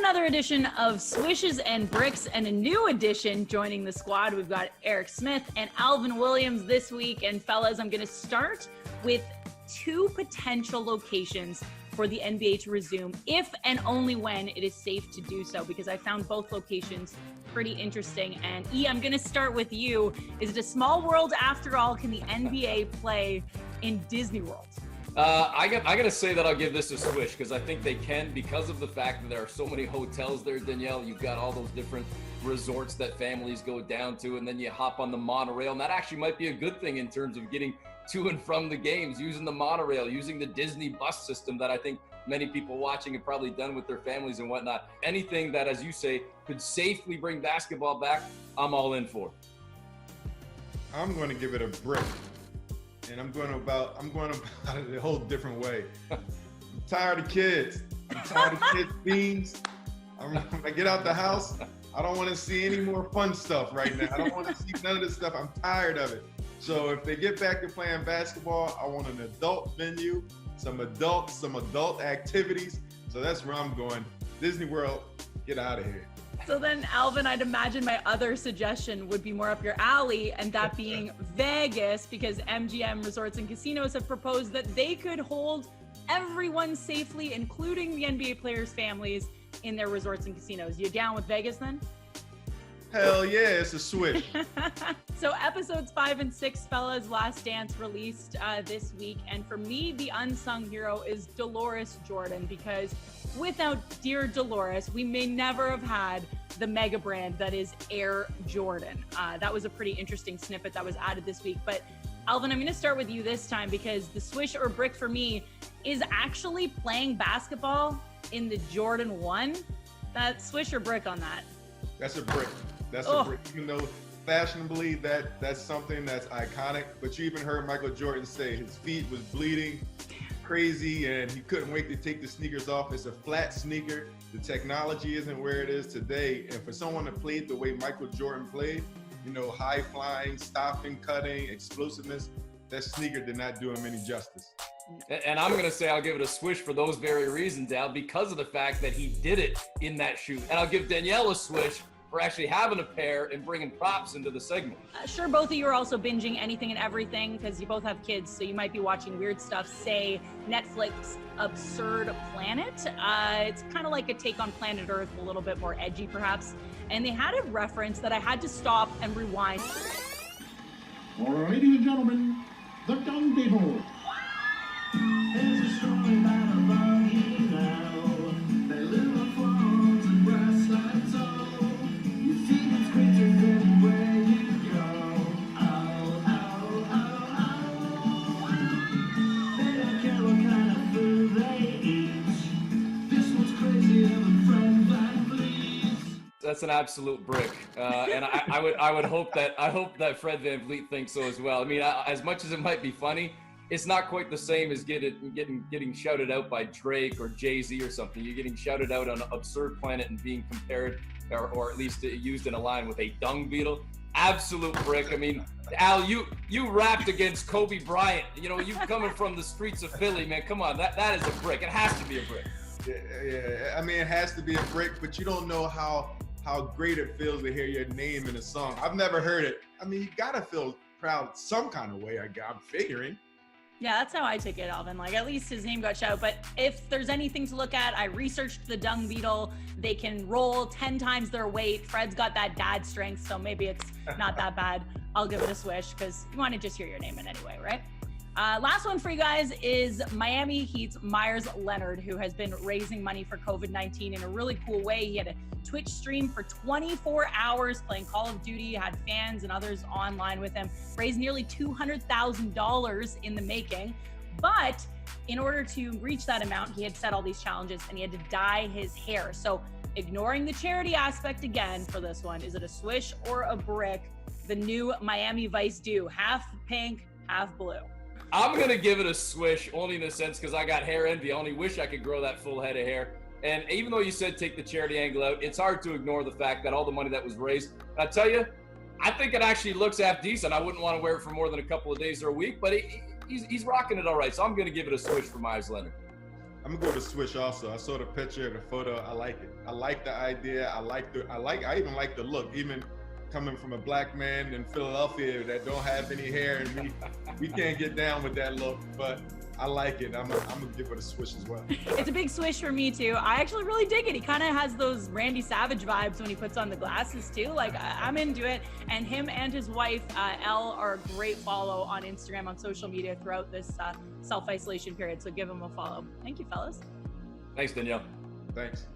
another edition of Swishes and Bricks, and a new addition joining the squad. We've got Eric Smith and Alvin Williams this week. And fellas, I'm going to start with two potential locations for the NBA to resume, if and only when it is safe to do so, because I found both locations pretty interesting. And E, I'm going to start with you. Is it a small world after all? Can the NBA play in Disney World? I got to say that I'll give this a swish, because I think they can, because of the fact that there are so many hotels there, Danielle. You've got all those different resorts that families go down to, and then you hop on the monorail, and that actually might be a good thing in terms of getting to and from the games, using the monorail, using the Disney bus system that I think many people watching have probably done with their families and whatnot. Anything that, as you say, could safely bring basketball back, I'm all in for. I'm going to give it a brick. And I'm going about it a whole different way. I'm tired of kids. I'm tired of kids' beans. When I get out the house, I don't want to see any more fun stuff right now. I don't want to see none of this stuff. I'm tired of it. So if they get back to playing basketball, I want an adult venue, some adult activities. So that's where I'm going. Disney World, get out of here. So then, Alvin, I'd imagine my other suggestion would be more up your alley, and that being Vegas, because MGM Resorts and Casinos have proposed that they could hold everyone safely, including the NBA players' families, in their resorts and casinos. You down with Vegas then? Hell yeah, it's a switch. So episodes 5 and 6, fellas, Last Dance released this week. And for me, the unsung hero is Dolores Jordan, because without dear Dolores, we may never have had the mega brand that is Air Jordan. That was a pretty interesting snippet that was added this week. But Alvin, I'm going to start with you this time, because the Swish or Brick for me is actually playing basketball in the Jordan 1. That Swish or Brick on that? That's a brick. That's a brick. Even though fashionably that's something that's iconic, but you even heard Michael Jordan say his feet was bleeding crazy and he couldn't wait to take the sneakers off. It's a flat sneaker. The technology isn't where it is today. And for someone to play the way Michael Jordan played, you know, high flying, stopping, cutting, explosiveness, that sneaker did not do him any justice. And I'm going to say I'll give it a swish for those very reasons, Al, because of the fact that he did it in that shoe. And I'll give Danielle a swish for actually having a pair and bringing props into the segment. Sure, both of you are also binging anything and everything, because you both have kids, so you might be watching weird stuff, say Netflix Absurd Planet. It's kind of like a take on Planet Earth, a little bit more edgy perhaps. And they had a reference that I had to stop and rewind. Ladies and gentlemen, the Dung Beetle. There's a story about a buggy now. They live on farms and grasslands, oh. You think it's greater than where you go. Oh, oh, oh, oh. They don't care what kind of food they eat. This one's crazier than Fred Van Vliet. That's an absolute brick, and I would hope that Fred Van Vliet thinks so as well. I mean, as much as it might be funny, it's not quite the same as getting shouted out by Drake or Jay-Z or something. You're getting shouted out on Absurd Planet and being compared, or at least used in a line with a dung beetle. Absolute brick. I mean, Al, you rapped against Kobe Bryant. You know, you coming from the streets of Philly, man. Come on, that is a brick. It has to be a brick. Yeah. I mean, it has to be a brick, but you don't know how great it feels to hear your name in a song. I've never heard it. I mean, you gotta feel proud some kind of way, I'm figuring. Yeah, that's how I took it, Alvin. Like, at least his name got shouted. But if there's anything to look at, I researched the dung beetle. They can roll 10 times their weight. Fred's got that dad strength, so maybe it's not that bad. I'll give it a swish, because you want to just hear your name in anyway, right? Last one for you guys is Miami Heat's Meyers Leonard, who has been raising money for COVID-19 in a really cool way. He had a Twitch stream for 24 hours playing Call of Duty, had fans and others online with him, raised nearly $200,000 in the making. But in order to reach that amount, he had set all these challenges and he had to dye his hair. So ignoring the charity aspect again for this one, is it a swish or a brick? The new Miami Vice do, half pink, half blue. I'm going to give it a swish, only in a sense because I got hair envy. I only wish I could grow that full head of hair. And even though you said take the charity angle out, it's hard to ignore the fact that all the money that was raised, I tell you, I think it actually looks half decent. I wouldn't want to wear it for more than a couple of days or a week, but he's rocking it all right. So I'm going to give it a swish for Meyers Leonard. I'm gonna go to Swish also. I saw the picture, the photo. I like it. I like the idea. I even like the look. Even coming from a black man in Philadelphia that don't have any hair, and we can't get down with that look. But I like it. I'm gonna give it a swish as well. It's a big swish for me too. I actually really dig it. He kind of has those Randy Savage vibes when he puts on the glasses too. Like I'm into it. And him and his wife, Elle, are a great follow on Instagram, on social media throughout this self-isolation period. So give them a follow. Thank you, fellas. Thanks, Danielle. Thanks.